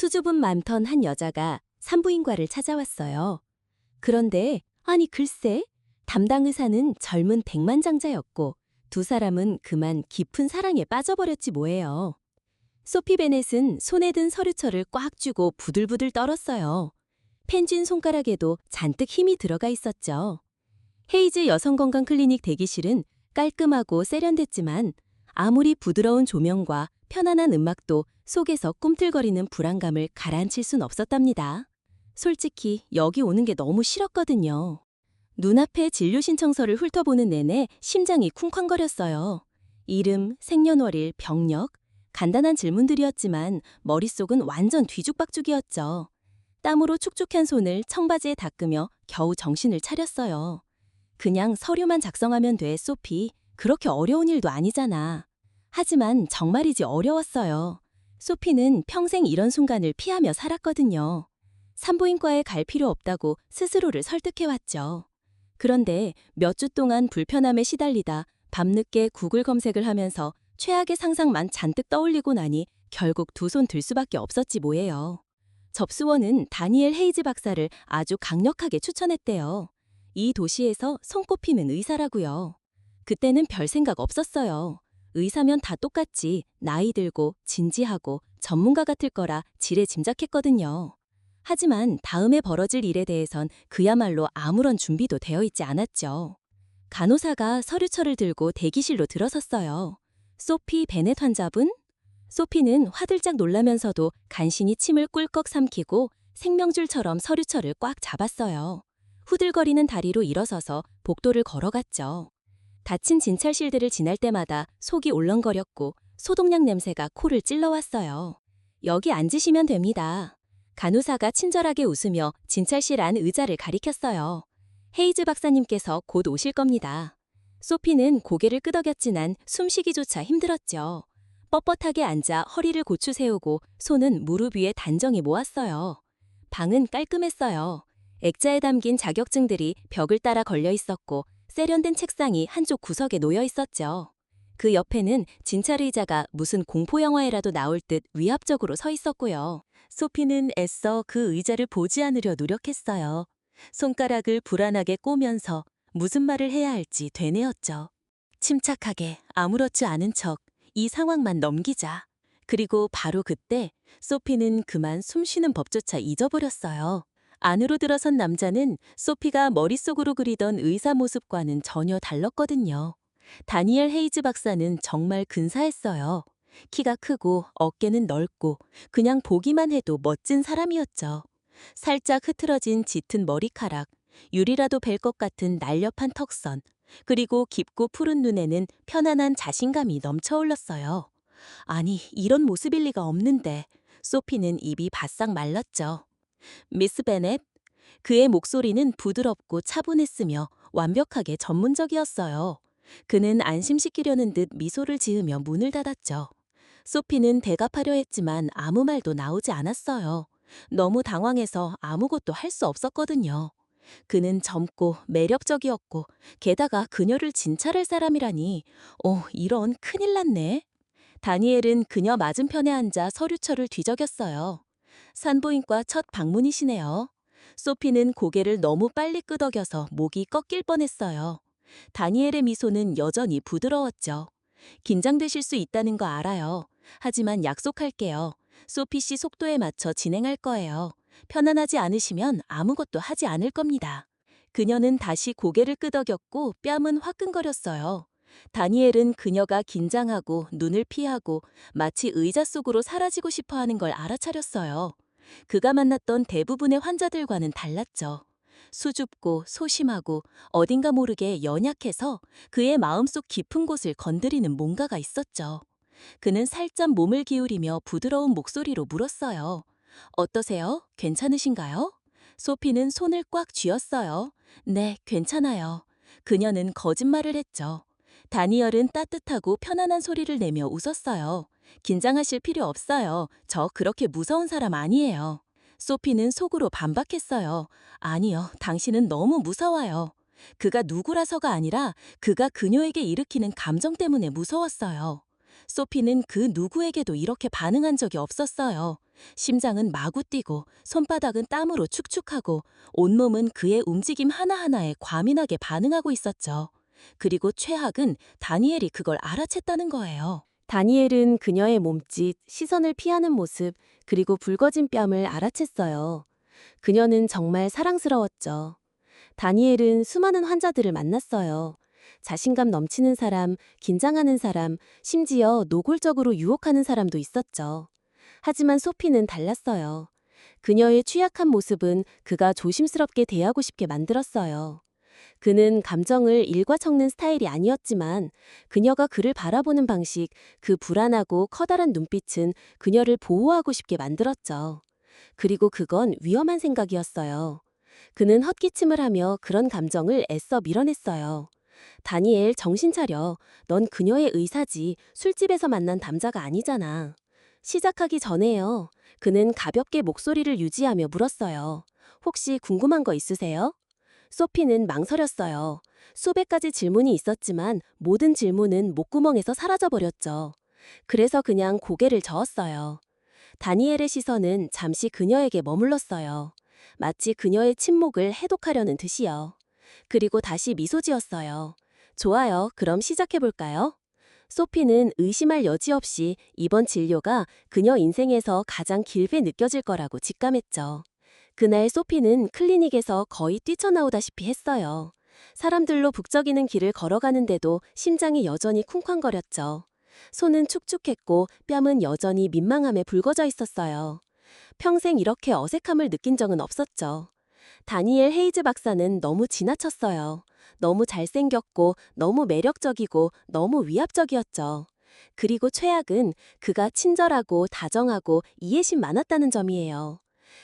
수줍음 많던 한 여자가 산부인과를 찾아왔어요. 그런데 아니 글쎄 담당 의사는 젊은 백만장자였고 두 사람은 그만 깊은 사랑에 빠져버렸지 뭐예요. 소피 베넷은 손에 든 서류철을 꽉 쥐고 부들부들 떨었어요. 펜쥔 손가락에도 잔뜩 힘이 들어가 있었죠. 헤이즈 여성건강클리닉 대기실은 깔끔하고 세련됐지만 아무리 부드러운 조명과 편안한 음악도 속에서 꿈틀거리는 불안감을 가라앉힐 순 없었답니다. 솔직히 여기 오는 게 너무 싫었거든요. 눈앞에 진료 신청서를 훑어보는 내내 심장이 쿵쾅거렸어요. 이름, 생년월일, 병력, 간단한 질문들이었지만 머릿속은 완전 뒤죽박죽이었죠. 땀으로 축축한 손을 청바지에 닦으며 겨우 정신을 차렸어요. 그냥 서류만 작성하면 돼, 소피. 그렇게 어려운 일도 아니잖아. 하지만 정말이지 어려웠어요. 소피는 평생 이런 순간을 피하며 살았거든요. 산부인과에 갈 필요 없다고 스스로를 설득해왔죠. 그런데 몇 주 동안 불편함에 시달리다 밤늦게 구글 검색을 하면서 최악의 상상만 잔뜩 떠올리고 나니 결국 두 손 들 수밖에 없었지 뭐예요. 접수원은 다니엘 헤이즈 박사를 아주 강력하게 추천했대요. 이 도시에서 손꼽히는 의사라고요. 그때는 별 생각 없었어요. 의사면 다 똑같지 나이 들고 진지하고 전문가 같을 거라 지레 짐작했거든요. 하지만 다음에 벌어질 일에 대해선 그야말로 아무런 준비도 되어 있지 않았죠. 간호사가 서류철을 들고 대기실로 들어섰어요. 소피 베넷 환자분? 소피는 화들짝 놀라면서도 간신히 침을 꿀꺽 삼키고 생명줄처럼 서류철을 꽉 잡았어요. 후들거리는 다리로 일어서서 복도를 걸어갔죠. 닫힌 진찰실들을 지날 때마다 속이 울렁거렸고 소독약 냄새가 코를 찔러왔어요. 여기 앉으시면 됩니다. 간호사가 친절하게 웃으며 진찰실 안 의자를 가리켰어요. 헤이즈 박사님께서 곧 오실 겁니다. 소피는 고개를 끄덕였지만 숨쉬기조차 힘들었죠. 뻣뻣하게 앉아 허리를 고추 세우고 손은 무릎 위에 단정히 모았어요. 방은 깔끔했어요. 액자에 담긴 자격증들이 벽을 따라 걸려 있었고 세련된 책상이 한쪽 구석에 놓여 있었죠. 그 옆에는 진찰 의자가 무슨 공포 영화에라도 나올 듯 위압적으로 서 있었고요. 소피는 애써 그 의자를 보지 않으려 노력했어요. 손가락을 불안하게 꼬면서 무슨 말을 해야 할지 되뇌었죠. 침착하게 아무렇지 않은 척 이 상황만 넘기자. 그리고 바로 그때 소피는 그만 숨쉬는 법조차 잊어버렸어요. 안으로 들어선 남자는 소피가 머릿속으로 그리던 의사 모습과는 전혀 달랐거든요. 다니엘 헤이즈 박사는 정말 근사했어요. 키가 크고 어깨는 넓고 그냥 보기만 해도 멋진 사람이었죠. 살짝 흐트러진 짙은 머리카락, 유리라도 벨 것 같은 날렵한 턱선, 그리고 깊고 푸른 눈에는 편안한 자신감이 넘쳐 흘렀어요. 아니, 이런 모습일 리가 없는데 소피는 입이 바싹 말랐죠. 미스 베넷? 그의 목소리는 부드럽고 차분했으며 완벽하게 전문적이었어요. 그는 안심시키려는 듯 미소를 지으며 문을 닫았죠. 소피는 대답하려 했지만 아무 말도 나오지 않았어요. 너무 당황해서 아무것도 할 수 없었거든요. 그는 젊고 매력적이었고 게다가 그녀를 진찰할 사람이라니, 이런 큰일 났네. 다니엘은 그녀 맞은편에 앉아 서류철을 뒤적였어요. 산부인과 첫 방문이시네요. 소피는 고개를 너무 빨리 끄덕여서 목이 꺾일 뻔했어요. 다니엘의 미소는 여전히 부드러웠죠. 긴장되실 수 있다는 거 알아요. 하지만 약속할게요. 소피 씨 속도에 맞춰 진행할 거예요. 편안하지 않으시면 아무것도 하지 않을 겁니다. 그녀는 다시 고개를 끄덕였고 뺨은 화끈거렸어요. 다니엘은 그녀가 긴장하고 눈을 피하고 마치 의자 속으로 사라지고 싶어 하는 걸 알아차렸어요. 그가 만났던 대부분의 환자들과는 달랐죠. 수줍고 소심하고 어딘가 모르게 연약해서 그의 마음속 깊은 곳을 건드리는 뭔가가 있었죠. 그는 살짝 몸을 기울이며 부드러운 목소리로 물었어요. 어떠세요? 괜찮으신가요? 소피는 손을 꽉 쥐었어요. 네, 괜찮아요. 그녀는 거짓말을 했죠. 다니엘은 따뜻하고 편안한 소리를 내며 웃었어요. 긴장하실 필요 없어요. 저 그렇게 무서운 사람 아니에요. 소피는 속으로 반박했어요. 아니요, 당신은 너무 무서워요. 그가 누구라서가 아니라 그가 그녀에게 일으키는 감정 때문에 무서웠어요. 소피는 그 누구에게도 이렇게 반응한 적이 없었어요. 심장은 마구 뛰고 손바닥은 땀으로 축축하고 온몸은 그의 움직임 하나하나에 과민하게 반응하고 있었죠. 그리고 최악은 다니엘이 그걸 알아챘다는 거예요. 다니엘은 그녀의 몸짓, 시선을 피하는 모습, 그리고 붉어진 뺨을 알아챘어요. 그녀는 정말 사랑스러웠죠. 다니엘은 수많은 환자들을 만났어요. 자신감 넘치는 사람, 긴장하는 사람, 심지어 노골적으로 유혹하는 사람도 있었죠. 하지만 소피는 달랐어요. 그녀의 취약한 모습은 그가 조심스럽게 대하고 싶게 만들었어요. 그는 감정을 일과청는 스타일이 아니었지만 그녀가 그를 바라보는 방식, 그 불안하고 커다란 눈빛은 그녀를 보호하고 싶게 만들었죠. 그리고 그건 위험한 생각이었어요. 그는 헛기침을 하며 그런 감정을 애써 밀어냈어요. 다니엘, 정신 차려. 넌 그녀의 의사지. 술집에서 만난 남자가 아니잖아. 시작하기 전에요. 그는 가볍게 목소리를 유지하며 물었어요. 혹시 궁금한 거 있으세요? 소피는 망설였어요. 수백 가지 질문이 있었지만 모든 질문은 목구멍에서 사라져버렸죠. 그래서 그냥 고개를 저었어요. 다니엘의 시선은 잠시 그녀에게 머물렀어요. 마치 그녀의 침묵을 해독하려는 듯이요. 그리고 다시 미소 지었어요. 좋아요. 그럼 시작해볼까요? 소피는 의심할 여지 없이 이번 진료가 그녀 인생에서 가장 길게 느껴질 거라고 직감했죠. 그날 소피는 클리닉에서 거의 뛰쳐나오다시피 했어요. 사람들로 북적이는 길을 걸어가는데도 심장이 여전히 쿵쾅거렸죠. 손은 축축했고 뺨은 여전히 민망함에 붉어져 있었어요. 평생 이렇게 어색함을 느낀 적은 없었죠. 다니엘 헤이즈 박사는 너무 지나쳤어요. 너무 잘생겼고, 너무 매력적이고, 너무 위압적이었죠. 그리고 최악은 그가 친절하고 다정하고 이해심 많았다는 점이에요.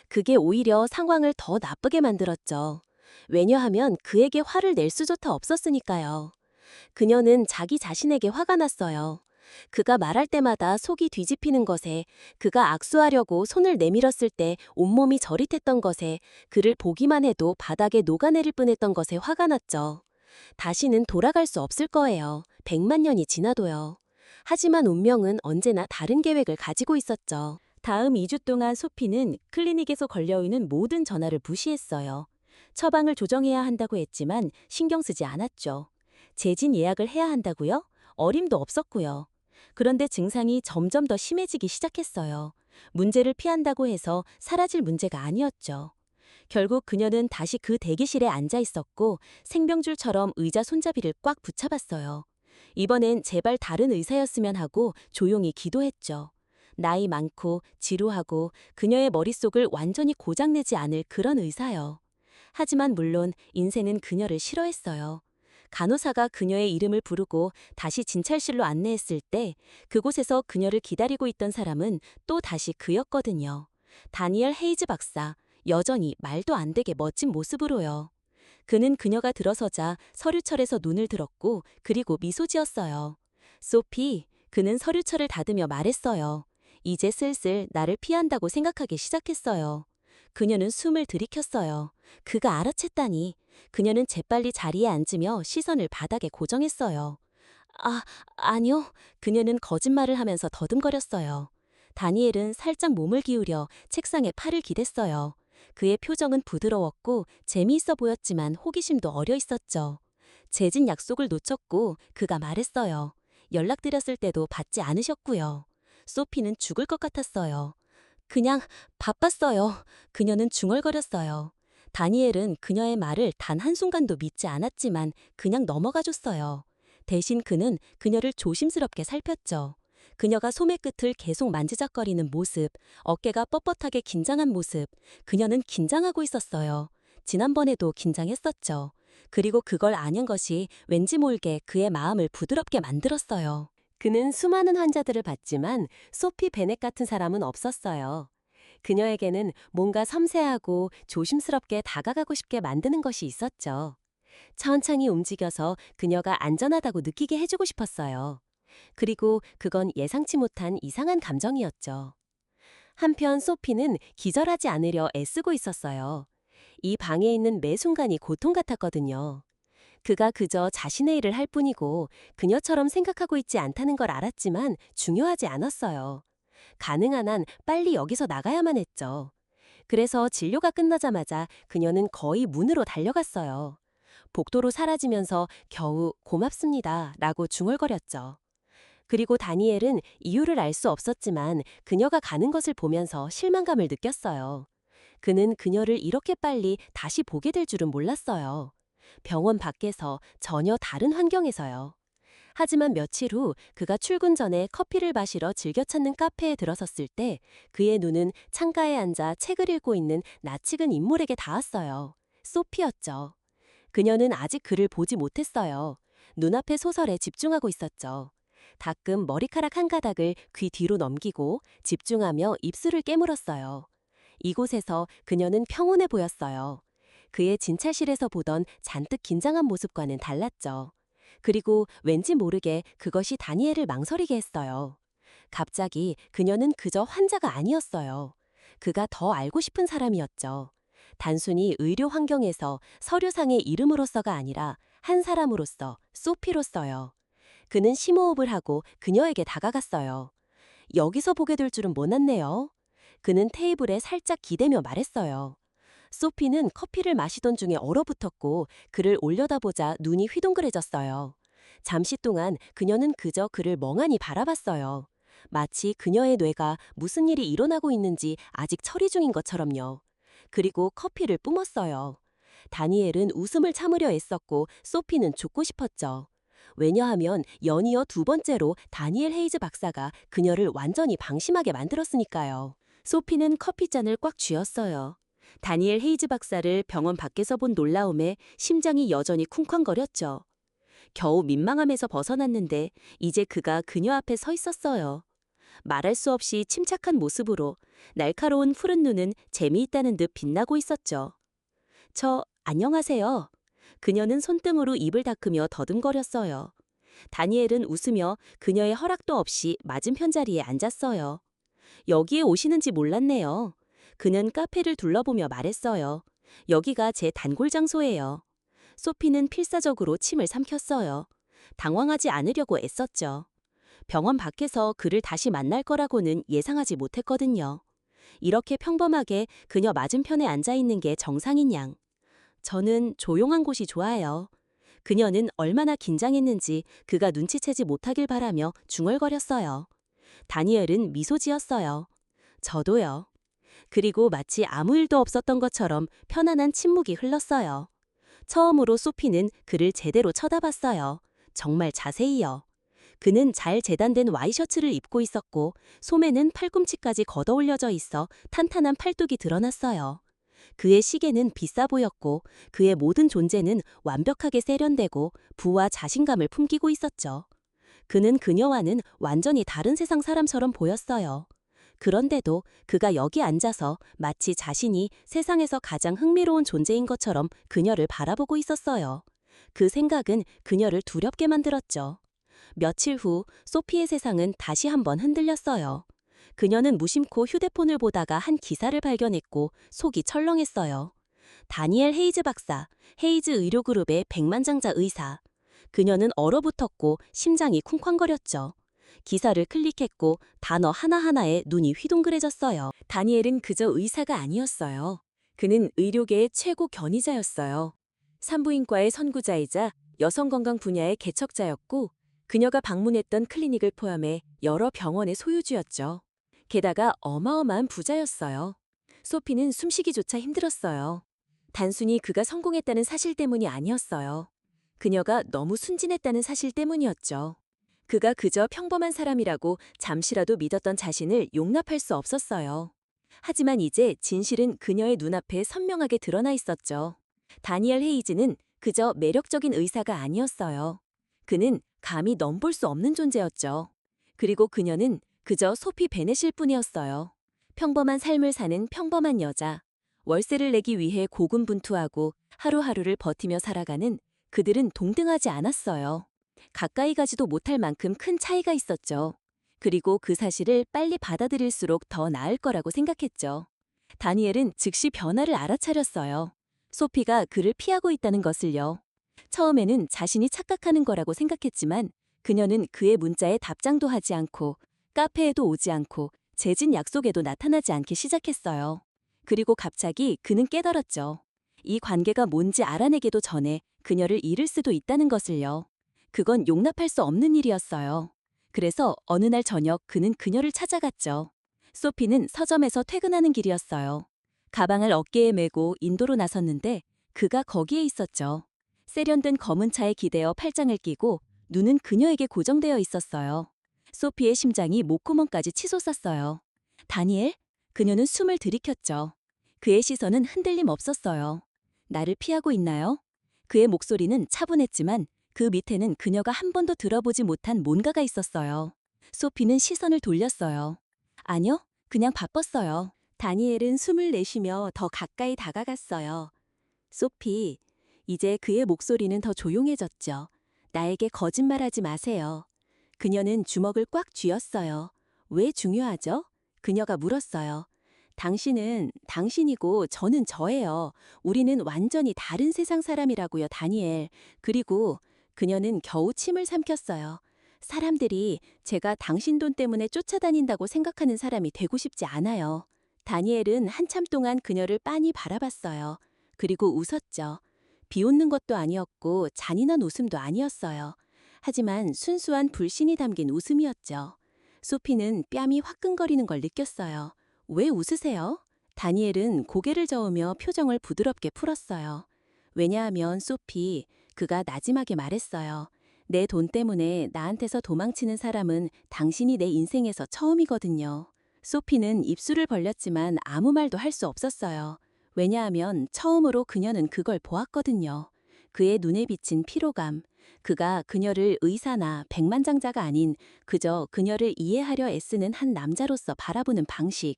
그게 오히려 상황을 더 나쁘게 만들었죠. 왜냐하면 그에게 화를 낼 수조차 없었으니까요. 그녀는 자기 자신에게 화가 났어요. 그가 말할 때마다 속이 뒤집히는 것에, 그가 악수하려고 손을 내밀었을 때 온몸이 저릿했던 것에, 그를 보기만 해도 바닥에 녹아내릴 뻔했던 것에 화가 났죠. 다시는 돌아갈 수 없을 거예요. 100만 년이 지나도요. 하지만 운명은 언제나 다른 계획을 가지고 있었죠. 다음 2주 동안 소피는 클리닉에서 걸려오는 모든 전화를 무시했어요. 처방을 조정해야 한다고 했지만 신경 쓰지 않았죠. 재진 예약을 해야 한다고요? 어림도 없었고요. 그런데 증상이 점점 더 심해지기 시작했어요. 문제를 피한다고 해서 사라질 문제가 아니었죠. 결국 그녀는 다시 그 대기실에 앉아 있었고 생명줄처럼 의자 손잡이를 꽉 붙잡았어요. 이번엔 제발 다른 의사였으면 하고 조용히 기도했죠. 나이 많고 지루하고 그녀의 머릿속을 완전히 고장내지 않을 그런 의사요. 하지만 물론 인생은 그녀를 싫어했어요. 간호사가 그녀의 이름을 부르고 다시 진찰실로 안내했을 때 그곳에서 그녀를 기다리고 있던 사람은 또 다시 그였거든요. 다니엘 헤이즈 박사, 여전히 말도 안 되게 멋진 모습으로요. 그는 그녀가 들어서자 서류철에서 눈을 들었고 그리고 미소 지었어요. 소피, 그는 서류철을 닫으며 말했어요. 이제 슬슬 나를 피한다고 생각하기 시작했어요. 그녀는 숨을 들이켰어요. 그가 알아챘다니. 그녀는 재빨리 자리에 앉으며 시선을 바닥에 고정했어요. 아, 아니요. 그녀는 거짓말을 하면서 더듬거렸어요. 다니엘은 살짝 몸을 기울여 책상에 팔을 기댔어요. 그의 표정은 부드러웠고 재미있어 보였지만 호기심도 어려 있었죠. 재진 약속을 놓쳤고 그가 말했어요. 연락드렸을 때도 받지 않으셨고요. 소피는 죽을 것 같았어요. 그냥 바빴어요. 그녀는 중얼거렸어요. 다니엘은 그녀의 말을 단 한순간도 믿지 않았지만 그냥 넘어가줬어요. 대신 그는 그녀를 조심스럽게 살폈죠. 그녀가 소매 끝을 계속 만지작거리는 모습, 어깨가 뻣뻣하게 긴장한 모습, 그녀는 긴장하고 있었어요. 지난번에도 긴장했었죠. 그리고 그걸 아는 것이 왠지 모르게 그의 마음을 부드럽게 만들었어요. 그는 수많은 환자들을 봤지만 소피 베넷 같은 사람은 없었어요. 그녀에게는 뭔가 섬세하고 조심스럽게 다가가고 싶게 만드는 것이 있었죠. 천천히 움직여서 그녀가 안전하다고 느끼게 해주고 싶었어요. 그리고 그건 예상치 못한 이상한 감정이었죠. 한편 소피는 기절하지 않으려 애쓰고 있었어요. 이 방에 있는 매 순간이 고통 같았거든요. 그가 그저 자신의 일을 할 뿐이고 그녀처럼 생각하고 있지 않다는 걸 알았지만 중요하지 않았어요. 가능한 한 빨리 여기서 나가야만 했죠. 그래서 진료가 끝나자마자 그녀는 거의 문으로 달려갔어요. 복도로 사라지면서 겨우 고맙습니다 라고 중얼거렸죠. 그리고 다니엘은 이유를 알 수 없었지만 그녀가 가는 것을 보면서 실망감을 느꼈어요. 그는 그녀를 이렇게 빨리 다시 보게 될 줄은 몰랐어요. 병원 밖에서 전혀 다른 환경에서요. 하지만 며칠 후 그가 출근 전에 커피를 마시러 즐겨 찾는 카페에 들어섰을 때 그의 눈은 창가에 앉아 책을 읽고 있는 낯익은 인물에게 닿았어요. 소피였죠. 그녀는 아직 그를 보지 못했어요. 눈앞의 소설에 집중하고 있었죠. 가끔 머리카락 한 가닥을 귀 뒤로 넘기고 집중하며 입술을 깨물었어요. 이곳에서 그녀는 평온해 보였어요. 그의 진찰실에서 보던 잔뜩 긴장한 모습과는 달랐죠. 그리고 왠지 모르게 그것이 다니엘을 망설이게 했어요. 갑자기 그녀는 그저 환자가 아니었어요. 그가 더 알고 싶은 사람이었죠. 단순히 의료 환경에서 서류상의 이름으로서가 아니라 한 사람으로서, 소피로서요. 그는 심호흡을 하고 그녀에게 다가갔어요. 여기서 보게 될 줄은 몰랐네요. 그는 테이블에 살짝 기대며 말했어요. 소피는 커피를 마시던 중에 얼어붙었고 그를 올려다보자 눈이 휘둥그레졌어요. 잠시 동안 그녀는 그저 그를 멍하니 바라봤어요. 마치 그녀의 뇌가 무슨 일이 일어나고 있는지 아직 처리 중인 것처럼요. 그리고 커피를 뿜었어요. 다니엘은 웃음을 참으려 애썼고 소피는 죽고 싶었죠. 왜냐하면 연이어 두 번째로 다니엘 헤이즈 박사가 그녀를 완전히 방심하게 만들었으니까요. 소피는 커피잔을 꽉 쥐었어요. 다니엘 헤이즈 박사를 병원 밖에서 본 놀라움에 심장이 여전히 쿵쾅거렸죠. 겨우 민망함에서 벗어났는데 이제 그가 그녀 앞에 서 있었어요. 말할 수 없이 침착한 모습으로 날카로운 푸른 눈은 재미있다는 듯 빛나고 있었죠. 안녕하세요. 그녀는 손등으로 입을 닦으며 더듬거렸어요. 다니엘은 웃으며 그녀의 허락도 없이 맞은편 자리에 앉았어요. 여기에 오시는지 몰랐네요. 그는 카페를 둘러보며 말했어요. 여기가 제 단골 장소예요. 소피는 필사적으로 침을 삼켰어요. 당황하지 않으려고 애썼죠. 병원 밖에서 그를 다시 만날 거라고는 예상하지 못했거든요. 이렇게 평범하게 그녀 맞은편에 앉아 있는 게 정상인 양. 저는 조용한 곳이 좋아요. 그녀는 얼마나 긴장했는지 그가 눈치채지 못하길 바라며 중얼거렸어요. 다니엘은 미소 지었어요. 저도요. 그리고 마치 아무 일도 없었던 것처럼 편안한 침묵이 흘렀어요. 처음으로 소피는 그를 제대로 쳐다봤어요. 정말 자세히요. 그는 잘 재단된 와이셔츠를 입고 있었고 소매는 팔꿈치까지 걷어올려져 있어 탄탄한 팔뚝이 드러났어요. 그의 시계는 비싸 보였고 그의 모든 존재는 완벽하게 세련되고 부와 자신감을 품기고 있었죠. 그는 그녀와는 완전히 다른 세상 사람처럼 보였어요. 그런데도 그가 여기 앉아서 마치 자신이 세상에서 가장 흥미로운 존재인 것처럼 그녀를 바라보고 있었어요. 그 생각은 그녀를 두렵게 만들었죠. 며칠 후 소피의 세상은 다시 한번 흔들렸어요. 그녀는 무심코 휴대폰을 보다가 한 기사를 발견했고 속이 철렁했어요. 다니엘 헤이즈 박사, 헤이즈 의료그룹의 백만장자 의사. 그녀는 얼어붙었고 심장이 쿵쾅거렸죠. 기사를 클릭했고 단어 하나하나에 눈이 휘둥그레졌어요. 다니엘은 그저 의사가 아니었어요. 그는 의료계의 최고 권위자였어요. 산부인과의 선구자이자 여성건강 분야의 개척자였고 그녀가 방문했던 클리닉을 포함해 여러 병원의 소유주였죠. 게다가 어마어마한 부자였어요. 소피는 숨쉬기조차 힘들었어요. 단순히 그가 성공했다는 사실 때문이 아니었어요. 그녀가 너무 순진했다는 사실 때문이었죠. 그가 그저 평범한 사람이라고 잠시라도 믿었던 자신을 용납할 수 없었어요. 하지만 이제 진실은 그녀의 눈앞에 선명하게 드러나 있었죠. 다니엘 헤이즈는 그저 매력적인 의사가 아니었어요. 그는 감히 넘볼 수 없는 존재였죠. 그리고 그녀는 그저 소피 베넷일 뿐이었어요. 평범한 삶을 사는 평범한 여자. 월세를 내기 위해 고군분투하고 하루하루를 버티며 살아가는 그들은 동등하지 않았어요. 가까이 가지도 못할 만큼 큰 차이가 있었죠. 그리고 그 사실을 빨리 받아들일수록 더 나을 거라고 생각했죠. 다니엘은 즉시 변화를 알아차렸어요. 소피가 그를 피하고 있다는 것을요. 처음에는 자신이 착각하는 거라고 생각했지만 그녀는 그의 문자에 답장도 하지 않고 카페에도 오지 않고 재진 약속에도 나타나지 않기 시작했어요. 그리고 갑자기 그는 깨달았죠. 이 관계가 뭔지 알아내기도 전에 그녀를 잃을 수도 있다는 것을요. 그건 용납할 수 없는 일이었어요. 그래서 어느 날 저녁 그는 그녀를 찾아갔죠. 소피는 서점에서 퇴근하는 길이었어요. 가방을 어깨에 메고 인도로 나섰는데 그가 거기에 있었죠. 세련된 검은 차에 기대어 팔짱을 끼고 눈은 그녀에게 고정되어 있었어요. 소피의 심장이 목구멍까지 치솟았어요. 다니엘? 그녀는 숨을 들이켰죠. 그의 시선은 흔들림 없었어요. 나를 피하고 있나요? 그의 목소리는 차분했지만 그 밑에는 그녀가 한 번도 들어보지 못한 뭔가가 있었어요. 소피는 시선을 돌렸어요. 아니요, 그냥 바빴어요. 다니엘은 숨을 내쉬며 더 가까이 다가갔어요. 소피, 이제 그의 목소리는 더 조용해졌죠. 나에게 거짓말하지 마세요. 그녀는 주먹을 꽉 쥐었어요. 왜 중요하죠? 그녀가 물었어요. 당신은 당신이고 저는 저예요. 우리는 완전히 다른 세상 사람이라고요, 다니엘. 그리고 그녀는 겨우 침을 삼켰어요. 사람들이 제가 당신 돈 때문에 쫓아다닌다고 생각하는 사람이 되고 싶지 않아요. 다니엘은 한참 동안 그녀를 빤히 바라봤어요. 그리고 웃었죠. 비웃는 것도 아니었고 잔인한 웃음도 아니었어요. 하지만 순수한 불신이 담긴 웃음이었죠. 소피는 뺨이 화끈거리는 걸 느꼈어요. 왜 웃으세요? 다니엘은 고개를 저으며 표정을 부드럽게 풀었어요. 왜냐하면 소피, 그가 나지막에 말했어요. 내 돈 때문에 나한테서 도망치는 사람은 당신이 내 인생에서 처음이거든요. 소피는 입술을 벌렸지만 아무 말도 할 수 없었어요. 왜냐하면 처음으로 그녀는 그걸 보았거든요. 그의 눈에 비친 피로감, 그가 그녀를 의사나 백만장자가 아닌 그저 그녀를 이해하려 애쓰는 한 남자로서 바라보는 방식.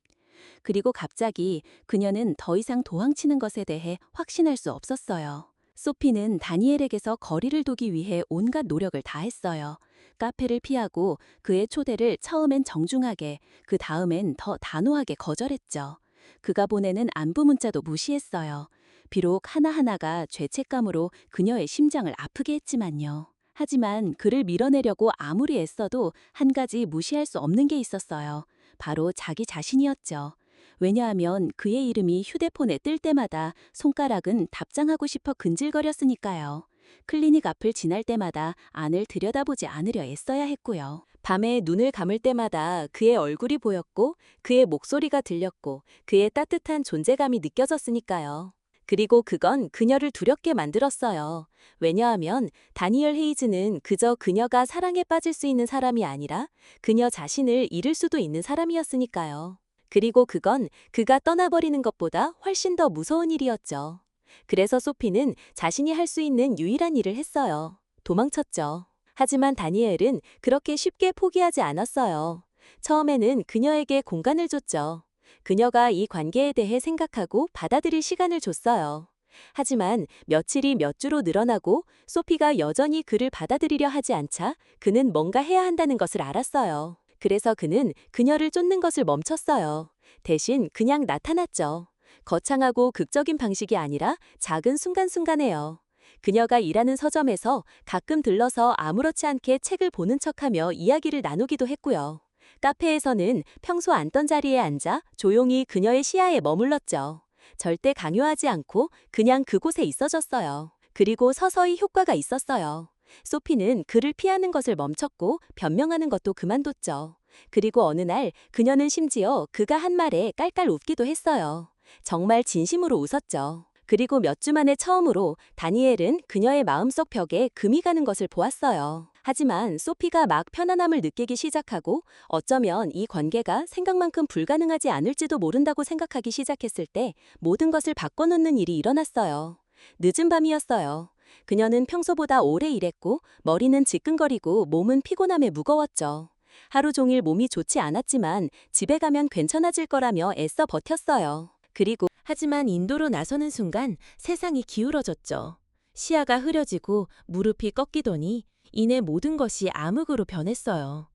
그리고 갑자기 그녀는 더 이상 도망치는 것에 대해 확신할 수 없었어요. 소피는 다니엘에게서 거리를 두기 위해 온갖 노력을 다했어요. 카페를 피하고 그의 초대를 처음엔 정중하게, 그 다음엔 더 단호하게 거절했죠. 그가 보내는 안부 문자도 무시했어요. 비록 하나하나가 죄책감으로 그녀의 심장을 아프게 했지만요. 하지만 그를 밀어내려고 아무리 애써도 한 가지 무시할 수 없는 게 있었어요. 바로 자기 자신이었죠. 왜냐하면 그의 이름이 휴대폰에 뜰 때마다 손가락은 답장하고 싶어 근질거렸으니까요. 클리닉 앞을 지날 때마다 안을 들여다보지 않으려 애써야 했고요. 밤에 눈을 감을 때마다 그의 얼굴이 보였고 그의 목소리가 들렸고 그의 따뜻한 존재감이 느껴졌으니까요. 그리고 그건 그녀를 두렵게 만들었어요. 왜냐하면 다니엘 헤이즈는 그저 그녀가 사랑에 빠질 수 있는 사람이 아니라 그녀 자신을 잃을 수도 있는 사람이었으니까요. 그리고 그건 그가 떠나버리는 것보다 훨씬 더 무서운 일이었죠. 그래서 소피는 자신이 할 수 있는 유일한 일을 했어요. 도망쳤죠. 하지만 다니엘은 그렇게 쉽게 포기하지 않았어요. 처음에는 그녀에게 공간을 줬죠. 그녀가 이 관계에 대해 생각하고 받아들일 시간을 줬어요. 하지만 며칠이 몇 주로 늘어나고 소피가 여전히 그를 받아들이려 하지 않자 그는 뭔가 해야 한다는 것을 알았어요. 그래서 그는 그녀를 쫓는 것을 멈췄어요. 대신 그냥 나타났죠. 거창하고 극적인 방식이 아니라 작은 순간순간에요. 그녀가 일하는 서점에서 가끔 들러서 아무렇지 않게 책을 보는 척하며 이야기를 나누기도 했고요. 카페에서는 평소 앉던 자리에 앉아 조용히 그녀의 시야에 머물렀죠. 절대 강요하지 않고 그냥 그곳에 있어줬어요. 그리고 서서히 효과가 있었어요. 소피는 그를 피하는 것을 멈췄고 변명하는 것도 그만뒀죠. 그리고 어느 날 그녀는 심지어 그가 한 말에 깔깔 웃기도 했어요. 정말 진심으로 웃었죠. 그리고 몇 주 만에 처음으로 다니엘은 그녀의 마음속 벽에 금이 가는 것을 보았어요. 하지만 소피가 막 편안함을 느끼기 시작하고 어쩌면 이 관계가 생각만큼 불가능하지 않을지도 모른다고 생각하기 시작했을 때 모든 것을 바꿔놓는 일이 일어났어요. 늦은 밤이었어요. 그녀는 평소보다 오래 일했고 머리는 지끈거리고 몸은 피곤함에 무거웠죠. 하루 종일 몸이 좋지 않았지만 집에 가면 괜찮아질 거라며 애써 버텼어요. 그리고 하지만 인도로 나서는 순간 세상이 기울어졌죠. 시야가 흐려지고 무릎이 꺾이더니 이내 모든 것이 암흑으로 변했어요.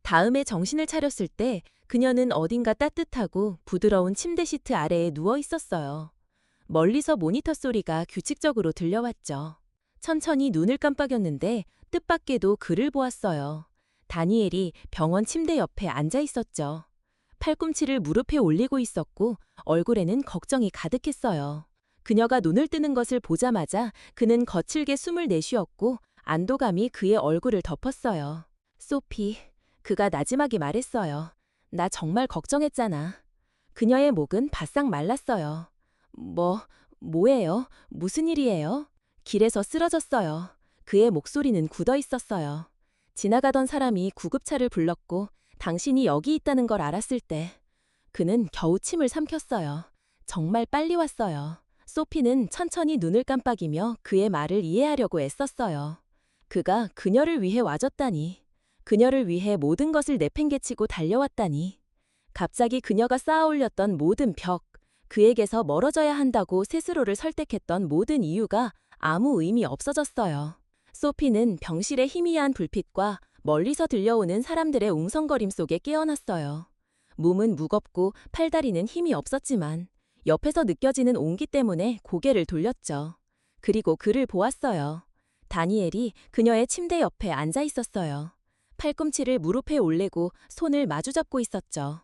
다음에 정신을 차렸을 때 그녀는 어딘가 따뜻하고 부드러운 침대 시트 아래에 누워 있었어요. 멀리서 모니터 소리가 규칙적으로 들려왔죠. 천천히 눈을 깜빡였는데 뜻밖에도 그를 보았어요. 다니엘이 병원 침대 옆에 앉아 있었죠. 팔꿈치를 무릎에 올리고 있었고 얼굴에는 걱정이 가득했어요. 그녀가 눈을 뜨는 것을 보자마자 그는 거칠게 숨을 내쉬었고 안도감이 그의 얼굴을 덮었어요. 소피, 그가 나지막이 말했어요. 나 정말 걱정했잖아. 그녀의 목은 바싹 말랐어요. 뭐예요? 무슨 일이에요? 길에서 쓰러졌어요. 그의 목소리는 굳어 있었어요. 지나가던 사람이 구급차를 불렀고 당신이 여기 있다는 걸 알았을 때 그는 겨우 침을 삼켰어요. 정말 빨리 왔어요. 소피는 천천히 눈을 깜빡이며 그의 말을 이해하려고 애썼어요. 그가 그녀를 위해 와줬다니. 그녀를 위해 모든 것을 내팽개치고 달려왔다니. 갑자기 그녀가 쌓아올렸던 모든 벽, 그에게서 멀어져야 한다고 스스로를 설득했던 모든 이유가 아무 의미 없어졌어요. 소피는 병실의 희미한 불빛과 멀리서 들려오는 사람들의 웅성거림 속에 깨어났어요. 몸은 무겁고 팔다리는 힘이 없었지만 옆에서 느껴지는 온기 때문에 고개를 돌렸죠. 그리고 그를 보았어요. 다니엘이 그녀의 침대 옆에 앉아 있었어요. 팔꿈치를 무릎에 올리고 손을 마주잡고 있었죠.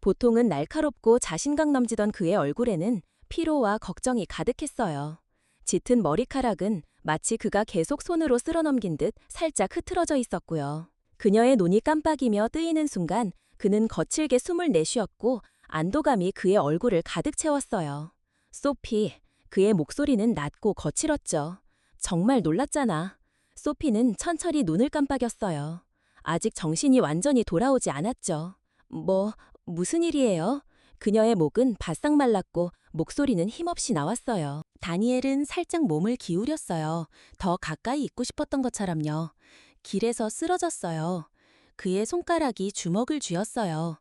보통은 날카롭고 자신감 넘치던 그의 얼굴에는 피로와 걱정이 가득했어요. 짙은 머리카락은 마치 그가 계속 손으로 쓸어넘긴 듯 살짝 흐트러져 있었고요. 그녀의 눈이 깜빡이며 뜨이는 순간 그는 거칠게 숨을 내쉬었고 안도감이 그의 얼굴을 가득 채웠어요. 소피, 그의 목소리는 낮고 거칠었죠. 정말 놀랐잖아. 소피는 천천히 눈을 깜빡였어요. 아직 정신이 완전히 돌아오지 않았죠. 무슨 일이에요? 그녀의 목은 바싹 말랐고 목소리는 힘없이 나왔어요. 다니엘은 살짝 몸을 기울였어요. 더 가까이 있고 싶었던 것처럼요. 길에서 쓰러졌어요. 그의 손가락이 주먹을 쥐었어요.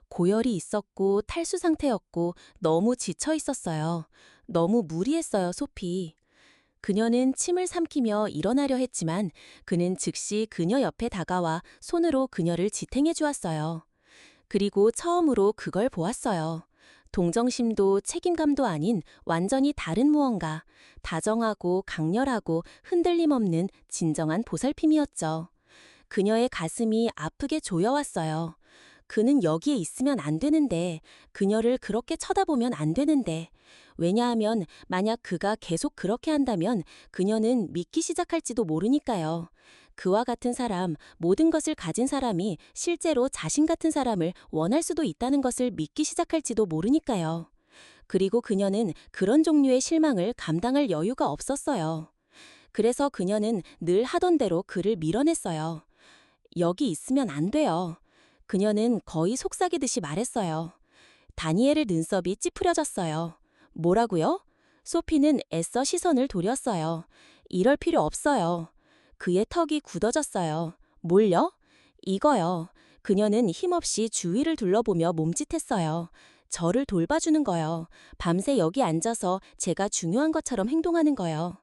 고열이 있었고 탈수 상태였고 너무 지쳐 있었어요. 너무 무리했어요, 소피. 그녀는 침을 삼키며 일어나려 했지만 그는 즉시 그녀 옆에 다가와 손으로 그녀를 지탱해 주었어요. 그리고 처음으로 그걸 보았어요. 동정심도 책임감도 아닌 완전히 다른 무언가, 다정하고 강렬하고 흔들림 없는 진정한 보살핌이었죠. 그녀의 가슴이 아프게 조여왔어요. 그는 여기에 있으면 안 되는데, 그녀를 그렇게 쳐다보면 안 되는데, 왜냐하면 만약 그가 계속 그렇게 한다면 그녀는 믿기 시작할지도 모르니까요. 그와 같은 사람, 모든 것을 가진 사람이 실제로 자신 같은 사람을 원할 수도 있다는 것을 믿기 시작할지도 모르니까요. 그리고 그녀는 그런 종류의 실망을 감당할 여유가 없었어요. 그래서 그녀는 늘 하던 대로 그를 밀어냈어요. 여기 있으면 안 돼요. 그녀는 거의 속삭이듯이 말했어요. 다니엘의 눈썹이 찌푸려졌어요. 뭐라고요? 소피는 애써 시선을 돌렸어요. 이럴 필요 없어요. 그의 턱이 굳어졌어요. 뭘요? 이거요. 그녀는 힘없이 주위를 둘러보며 몸짓했어요. 저를 돌봐주는 거요. 밤새 여기 앉아서 제가 중요한 것처럼 행동하는 거요.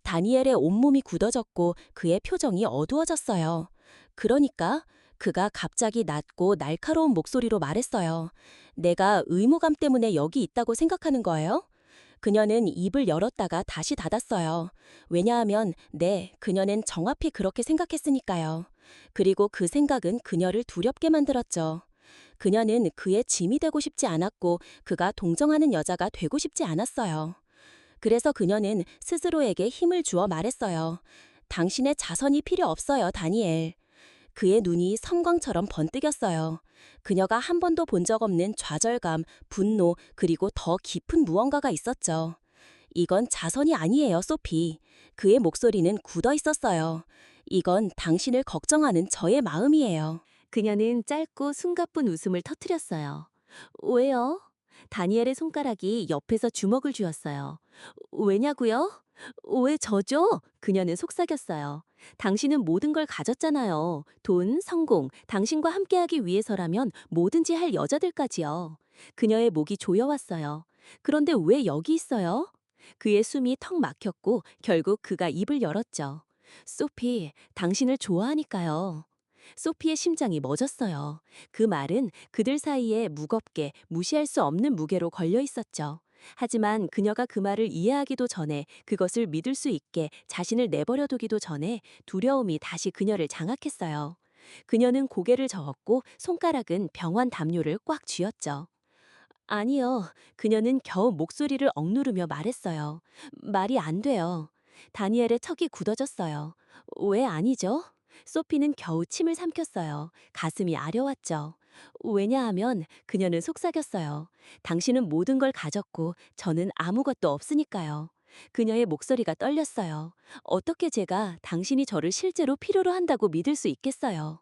다니엘의 온몸이 굳어졌고 그의 표정이 어두워졌어요. 그러니까 그가 갑자기 낮고 날카로운 목소리로 말했어요. 내가 의무감 때문에 여기 있다고 생각하는 거예요? 그녀는 입을 열었다가 다시 닫았어요. 왜냐하면 그녀는 정확히 그렇게 생각했으니까요. 그리고 그 생각은 그녀를 두렵게 만들었죠. 그녀는 그의 짐이 되고 싶지 않았고 그가 동정하는 여자가 되고 싶지 않았어요. 그래서 그녀는 스스로에게 힘을 주어 말했어요. 당신의 자선이 필요 없어요, 다니엘. 그의 눈이 섬광처럼 번뜩였어요. 그녀가 한 번도 본 적 없는 좌절감, 분노, 그리고 더 깊은 무언가가 있었죠. 이건 자선이 아니에요, 소피. 그의 목소리는 굳어 있었어요. 이건 당신을 걱정하는 저의 마음이에요. 그녀는 짧고 숨가쁜 웃음을 터뜨렸어요. 왜요? 다니엘의 손가락이 옆에서 주먹을 쥐었어요. 왜냐고요? 왜 저죠? 그녀는 속삭였어요. 당신은 모든 걸 가졌잖아요. 돈, 성공, 당신과 함께하기 위해서라면 뭐든지 할 여자들까지요. 그녀의 목이 조여왔어요. 그런데 왜 여기 있어요? 그의 숨이 턱 막혔고 결국 그가 입을 열었죠. 소피, 당신을 좋아하니까요. 소피의 심장이 멎었어요. 그 말은 그들 사이에 무겁게 무시할 수 없는 무게로 걸려 있었죠. 하지만 그녀가 그 말을 이해하기도 전에, 그것을 믿을 수 있게 자신을 내버려두기도 전에 두려움이 다시 그녀를 장악했어요. 그녀는 고개를 저었고 손가락은 병원 담요를 꽉 쥐었죠. 아니요. 그녀는 겨우 목소리를 억누르며 말했어요. 말이 안 돼요. 다니엘의 턱이 굳어졌어요. 왜 아니죠? 소피는 겨우 침을 삼켰어요. 가슴이 아려왔죠. 왜냐하면 그녀는 속삭였어요. 당신은 모든 걸 가졌고 저는 아무것도 없으니까요. 그녀의 목소리가 떨렸어요. 어떻게 제가 당신이 저를 실제로 필요로 한다고 믿을 수 있겠어요?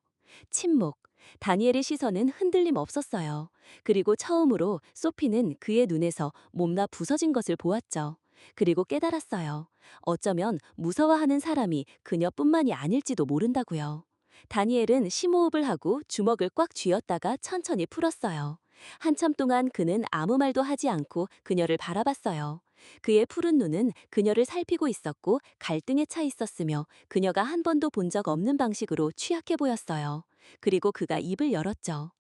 침묵. 다니엘의 시선은 흔들림 없었어요. 그리고 처음으로 소피는 그의 눈에서 몸나 부서진 것을 보았죠. 그리고 깨달았어요. 어쩌면 무서워하는 사람이 그녀뿐만이 아닐지도 모른다고요. 다니엘은 심호흡을 하고 주먹을 꽉 쥐었다가 천천히 풀었어요. 한참 동안 그는 아무 말도 하지 않고 그녀를 바라봤어요. 그의 푸른 눈은 그녀를 살피고 있었고 갈등에 차 있었으며 그녀가 한 번도 본 적 없는 방식으로 취약해 보였어요. 그리고 그가 입을 열었죠.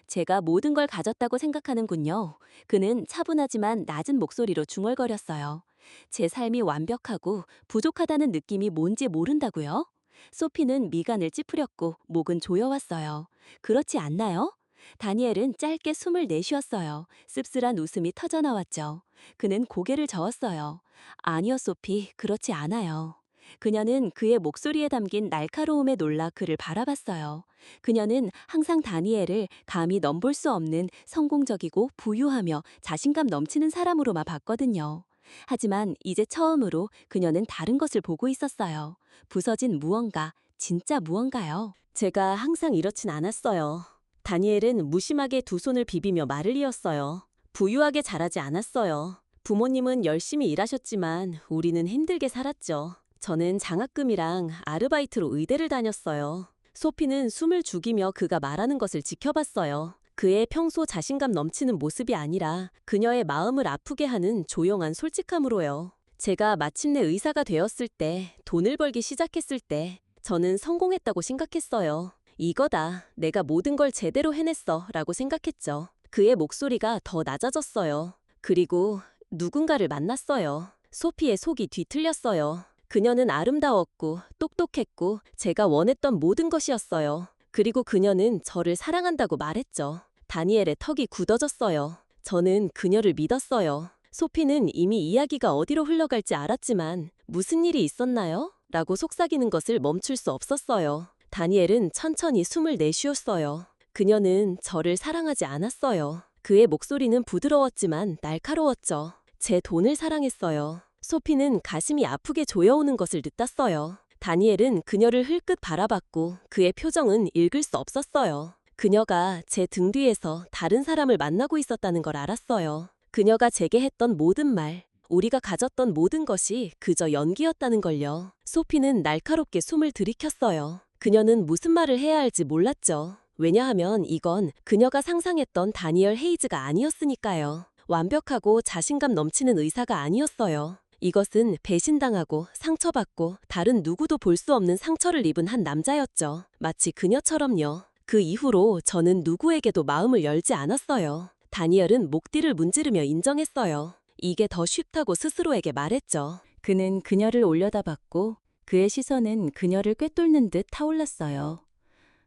제가 모든 걸 가졌다고 생각하는군요. 그는 차분하지만 낮은 목소리로 중얼거렸어요. 제 삶이 완벽하고 부족하다는 느낌이 뭔지 모른다고요? 소피는 미간을 찌푸렸고 목은 조여왔어요. 그렇지 않나요? 다니엘은 짧게 숨을 내쉬었어요. 씁쓸한 웃음이 터져나왔죠. 그는 고개를 저었어요. 아니요, 소피, 그렇지 않아요. 그녀는 그의 목소리에 담긴 날카로움에 놀라 그를 바라봤어요. 그녀는 항상 다니엘을 감히 넘볼 수 없는 성공적이고 부유하며 자신감 넘치는 사람으로만 봤거든요. 하지만 이제 처음으로 그녀는 다른 것을 보고 있었어요. 부서진 무언가, 진짜 무언가요. 제가 항상 이렇진 않았어요. 다니엘은 무심하게 두 손을 비비며 말을 이었어요. 부유하게 자라지 않았어요. 부모님은 열심히 일하셨지만 우리는 힘들게 살았죠. 저는 장학금이랑 아르바이트로 의대를 다녔어요. 소피는 숨을 죽이며 그가 말하는 것을 지켜봤어요. 그의 평소 자신감 넘치는 모습이 아니라 그녀의 마음을 아프게 하는 조용한 솔직함으로요. 제가 마침내 의사가 되었을 때, 돈을 벌기 시작했을 때, 저는 성공했다고 생각했어요. 이거다. 내가 모든 걸 제대로 해냈어. 라고 생각했죠. 그의 목소리가 더 낮아졌어요. 그리고 누군가를 만났어요. 소피의 속이 뒤틀렸어요. 그녀는 아름다웠고 똑똑했고 제가 원했던 모든 것이었어요. 그리고 그녀는 저를 사랑한다고 말했죠. 다니엘의 턱이 굳어졌어요. 저는 그녀를 믿었어요. 소피는 이미 이야기가 어디로 흘러갈지 알았지만 무슨 일이 있었나요? 라고 속삭이는 것을 멈출 수 없었어요. 다니엘은 천천히 숨을 내쉬었어요. 그녀는 저를 사랑하지 않았어요. 그의 목소리는 부드러웠지만 날카로웠죠. 제 돈을 사랑했어요. 소피는 가슴이 아프게 조여오는 것을 느꼈어요. 다니엘은 그녀를 흘끗 바라봤고 그의 표정은 읽을 수 없었어요. 그녀가 제 등 뒤에서 다른 사람을 만나고 있었다는 걸 알았어요. 그녀가 제게 했던 모든 말, 우리가 가졌던 모든 것이 그저 연기였다는 걸요. 소피는 날카롭게 숨을 들이켰어요. 그녀는 무슨 말을 해야 할지 몰랐죠. 왜냐하면 이건 그녀가 상상했던 다니엘 헤이즈가 아니었으니까요. 완벽하고 자신감 넘치는 의사가 아니었어요. 이것은 배신당하고 상처받고 다른 누구도 볼 수 없는 상처를 입은 한 남자였죠. 마치 그녀처럼요. 그 이후로 저는 누구에게도 마음을 열지 않았어요. 다니엘은 목뒤를 문지르며 인정했어요. 이게 더 쉽다고 스스로에게 말했죠. 그는 그녀를 올려다봤고 그의 시선은 그녀를 꿰뚫는 듯 타올랐어요.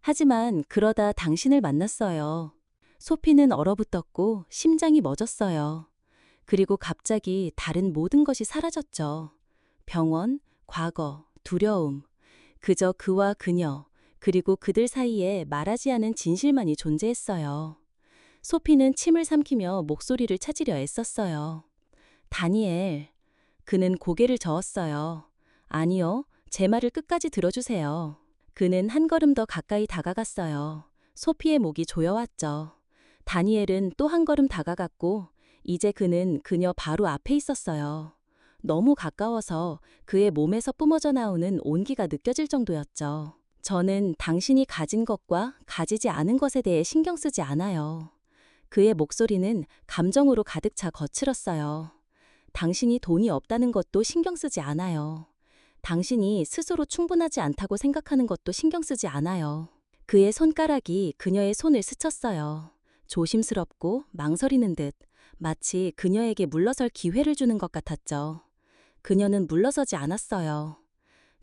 하지만 그러다 당신을 만났어요. 소피는 얼어붙었고 심장이 멎었어요. 그리고 갑자기 다른 모든 것이 사라졌죠. 병원, 과거, 두려움. 그저 그와 그녀, 그리고 그들 사이에 말하지 않은 진실만이 존재했어요. 소피는 침을 삼키며 목소리를 찾으려 애썼어요. 다니엘. 그는 고개를 저었어요. 아니요, 제 말을 끝까지 들어주세요. 그는 한 걸음 더 가까이 다가갔어요. 소피의 목이 조여왔죠. 다니엘은 또 한 걸음 다가갔고 이제 그는 그녀 바로 앞에 있었어요. 너무 가까워서 그의 몸에서 뿜어져 나오는 온기가 느껴질 정도였죠. 저는 당신이 가진 것과 가지지 않은 것에 대해 신경 쓰지 않아요. 그의 목소리는 감정으로 가득 차 거칠었어요. 당신이 돈이 없다는 것도 신경 쓰지 않아요. 당신이 스스로 충분하지 않다고 생각하는 것도 신경 쓰지 않아요. 그의 손가락이 그녀의 손을 스쳤어요. 조심스럽고 망설이는 듯, 마치 그녀에게 물러설 기회를 주는 것 같았죠. 그녀는 물러서지 않았어요.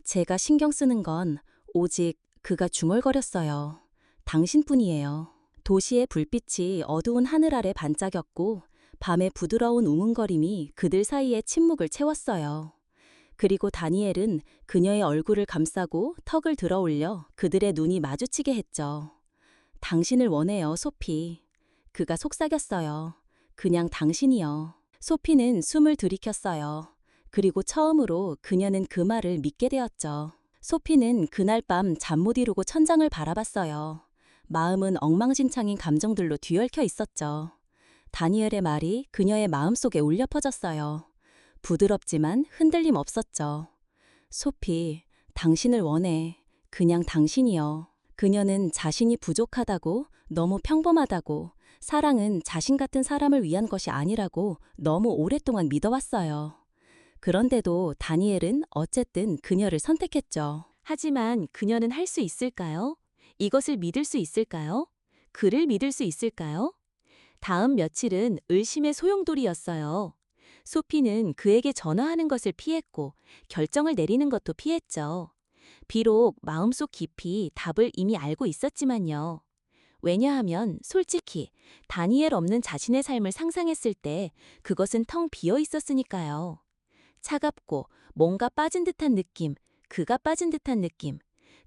제가 신경 쓰는 건 오직 그가 중얼거렸어요. 당신뿐이에요. 도시의 불빛이 어두운 하늘 아래 반짝였고 밤의 부드러운 웅웅거림이 그들 사이의 침묵을 채웠어요. 그리고 다니엘은 그녀의 얼굴을 감싸고 턱을 들어 올려 그들의 눈이 마주치게 했죠. 당신을 원해요, 소피. 그가 속삭였어요. 그냥 당신이요. 소피는 숨을 들이켰어요. 그리고 처음으로 그녀는 그 말을 믿게 되었죠. 소피는 그날 밤 잠 못 이루고 천장을 바라봤어요. 마음은 엉망진창인 감정들로 뒤얽혀 있었죠. 다니엘의 말이 그녀의 마음속에 울려 퍼졌어요. 부드럽지만 흔들림 없었죠. 소피, 당신을 원해. 그냥 당신이요. 그녀는 자신이 부족하다고, 너무 평범하다고, 사랑은 자신 같은 사람을 위한 것이 아니라고 너무 오랫동안 믿어왔어요. 그런데도 다니엘은 어쨌든 그녀를 선택했죠. 하지만 그녀는 할 수 있을까요? 이것을 믿을 수 있을까요? 그를 믿을 수 있을까요? 다음 며칠은 의심의 소용돌이였어요. 소피는 그에게 전화하는 것을 피했고 결정을 내리는 것도 피했죠. 비록 마음속 깊이 답을 이미 알고 있었지만요. 왜냐하면 솔직히 다니엘 없는 자신의 삶을 상상했을 때 그것은 텅 비어 있었으니까요. 차갑고 뭔가 빠진 듯한 느낌, 그가 빠진 듯한 느낌.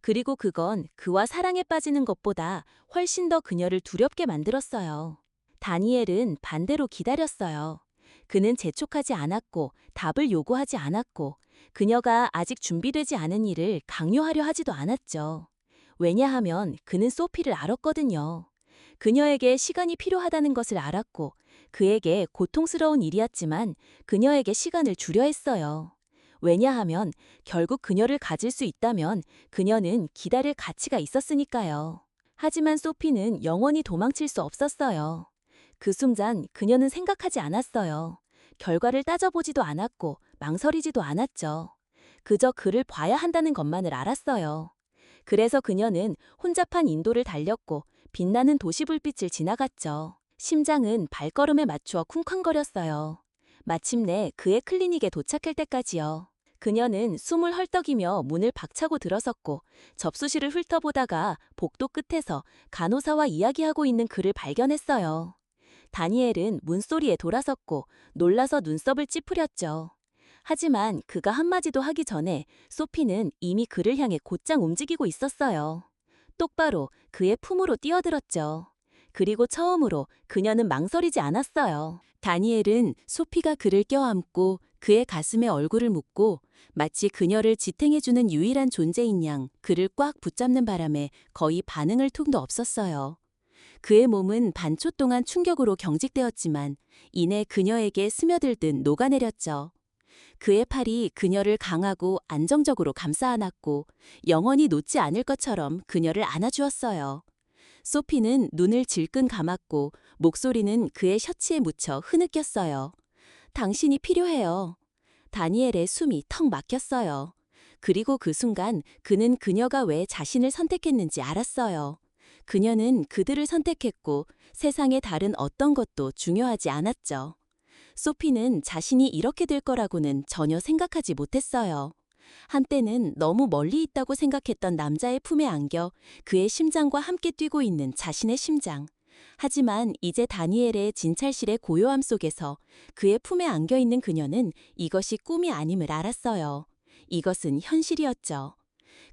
그리고 그건 그와 사랑에 빠지는 것보다 훨씬 더 그녀를 두렵게 만들었어요. 다니엘은 반대로 기다렸어요. 그는 재촉하지 않았고 답을 요구하지 않았고 그녀가 아직 준비되지 않은 일을 강요하려 하지도 않았죠. 왜냐하면 그는 소피를 알았거든요. 그녀에게 시간이 필요하다는 것을 알았고 그에게 고통스러운 일이었지만 그녀에게 시간을 주려 했어요. 왜냐하면 결국 그녀를 가질 수 있다면 그녀는 기다릴 가치가 있었으니까요. 하지만 소피는 영원히 도망칠 수 없었어요. 그 순간 그녀는 생각하지 않았어요. 결과를 따져보지도 않았고 망설이지도 않았죠. 그저 그를 봐야 한다는 것만을 알았어요. 그래서 그녀는 혼잡한 인도를 달렸고 빛나는 도시 불빛을 지나갔죠. 심장은 발걸음에 맞추어 쿵쾅거렸어요. 마침내 그의 클리닉에 도착할 때까지요. 그녀는 숨을 헐떡이며 문을 박차고 들어섰고 접수실을 훑어보다가 복도 끝에서 간호사와 이야기하고 있는 그를 발견했어요. 다니엘은 문소리에 돌아섰고 놀라서 눈썹을 찌푸렸죠. 하지만 그가 한마디도 하기 전에 소피는 이미 그를 향해 곧장 움직이고 있었어요. 똑바로 그의 품으로 뛰어들었죠. 그리고 처음으로 그녀는 망설이지 않았어요. 다니엘은 소피가 그를 껴안고 그의 가슴에 얼굴을 묻고 마치 그녀를 지탱해주는 유일한 존재인 양 그를 꽉 붙잡는 바람에 거의 반응을 틈도 없었어요. 그의 몸은 반초 동안 충격으로 경직되었지만 이내 그녀에게 스며들듯 녹아내렸죠. 그의 팔이 그녀를 강하고 안정적으로 감싸 안았고 영원히 놓지 않을 것처럼 그녀를 안아주었어요. 소피는 눈을 질끈 감았고 목소리는 그의 셔츠에 묻혀 흐느꼈어요. 당신이 필요해요. 다니엘의 숨이 턱 막혔어요. 그리고 그 순간 그는 그녀가 왜 자신을 선택했는지 알았어요. 그녀는 그들을 선택했고 세상의 다른 어떤 것도 중요하지 않았죠. 소피는 자신이 이렇게 될 거라고는 전혀 생각하지 못했어요. 한때는 너무 멀리 있다고 생각했던 남자의 품에 안겨 그의 심장과 함께 뛰고 있는 자신의 심장. 하지만 이제 다니엘의 진찰실의 고요함 속에서 그의 품에 안겨 있는 그녀는 이것이 꿈이 아님을 알았어요. 이것은 현실이었죠.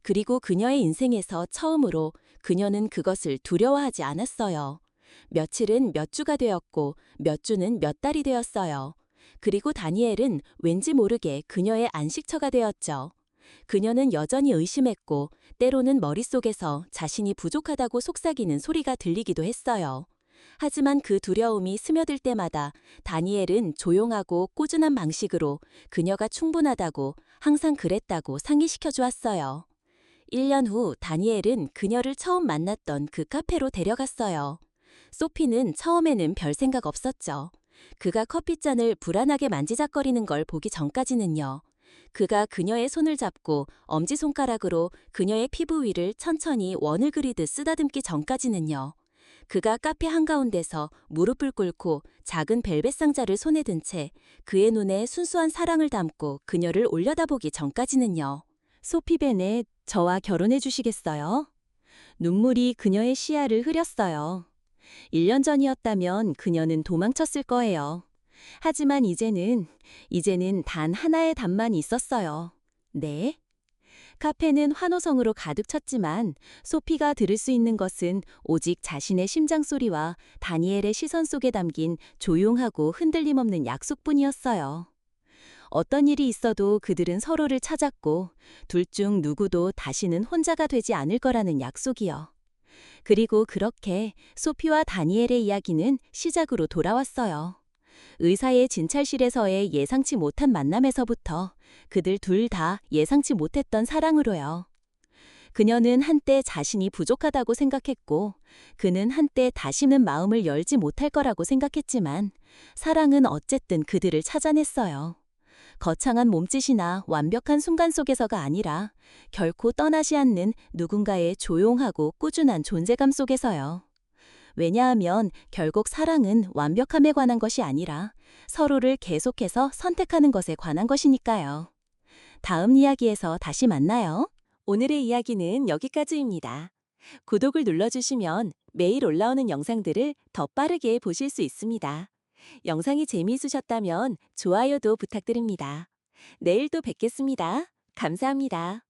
그리고 그녀의 인생에서 처음으로 그녀는 그것을 두려워하지 않았어요. 며칠은 몇 주가 되었고 몇 주는 몇 달이 되었어요. 그리고 다니엘은 왠지 모르게 그녀의 안식처가 되었죠. 그녀는 여전히 의심했고 때로는 머릿속에서 자신이 부족하다고 속삭이는 소리가 들리기도 했어요. 하지만 그 두려움이 스며들 때마다 다니엘은 조용하고 꾸준한 방식으로 그녀가 충분하다고 항상 그랬다고 상기시켜 주었어요. 1년 후 다니엘은 그녀를 처음 만났던 그 카페로 데려갔어요. 소피는 처음에는 별 생각 없었죠. 그가 커피잔을 불안하게 만지작거리는 걸 보기 전까지는요. 그가 그녀의 손을 잡고 엄지손가락으로 그녀의 피부 위를 천천히 원을 그리듯 쓰다듬기 전까지는요. 그가 카페 한가운데서 무릎을 꿇고 작은 벨벳 상자를 손에 든 채 그의 눈에 순수한 사랑을 담고 그녀를 올려다보기 전까지는요. 소피 베넷, 저와 결혼해 주시겠어요? 눈물이 그녀의 시야를 흐렸어요. 1년 전이었다면 그녀는 도망쳤을 거예요. 하지만 이제는 단 하나의 답만 있었어요. 네? 카페는 환호성으로 가득 찼지만 소피가 들을 수 있는 것은 오직 자신의 심장 소리와 다니엘의 시선 속에 담긴 조용하고 흔들림 없는 약속뿐이었어요. 어떤 일이 있어도 그들은 서로를 찾았고 둘 중 누구도 다시는 혼자가 되지 않을 거라는 약속이요. 그리고 그렇게 소피와 다니엘의 이야기는 시작으로 돌아왔어요. 의사의 진찰실에서의 예상치 못한 만남에서부터 그들 둘 다 예상치 못했던 사랑으로요. 그녀는 한때 자신이 부족하다고 생각했고, 그는 한때 다시는 마음을 열지 못할 거라고 생각했지만, 사랑은 어쨌든 그들을 찾아냈어요. 거창한 몸짓이나 완벽한 순간 속에서가 아니라 결코 떠나지 않는 누군가의 조용하고 꾸준한 존재감 속에서요. 왜냐하면 결국 사랑은 완벽함에 관한 것이 아니라 서로를 계속해서 선택하는 것에 관한 것이니까요. 다음 이야기에서 다시 만나요. 오늘의 이야기는 여기까지입니다. 구독을 눌러주시면 매일 올라오는 영상들을 더 빠르게 보실 수 있습니다. 영상이 재미있으셨다면 좋아요도 부탁드립니다. 내일 또 뵙겠습니다. 감사합니다.